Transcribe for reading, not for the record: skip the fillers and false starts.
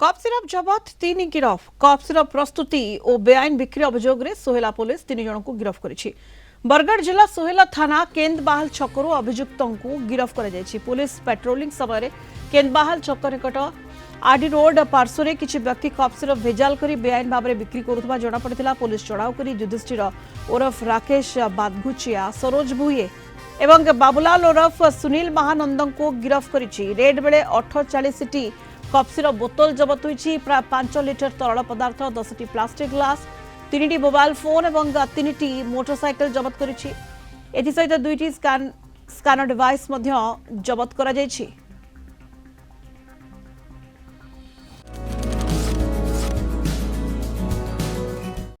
Cup syrup जबत तीन गिरफ cup syrup प्रस्तुति और बेआईन बिक्री अभियोग में सोहेला पुलिस 3 जन को गिरफ करिछि। बरगढ़ जिला सोहेला थाना केंदबाहाल छकरू अभियुक्तों को गिरफ कर पुलिस पेट्रोलिंग समय केंदबाहाल छक निकट आडी रोड पार्श्व किसी व्यक्ति कप सिरप भेजाल कर बेआईन भाव में बिक्री करुवा जमापड़ा। पुलिस चढ़ाऊ कर युधिष्ठिर ओरफ राकेश बादघुचिया सरोज भुये एवं बाबुलाल ओरफ सुनील महानंद को गिरफ करिछि। रेड बेले 840 कप सिरप बोतल जबत होइछि। प्राय 5 लिटर तरल पदार्थ 10 प्लास्टिक ग्लास 3 मोबाइल फोन और 3 मोटरसाइकिल जबत करिछि। एथि सहित 2 स्कैनर डिवाइस जबत करा जायछि।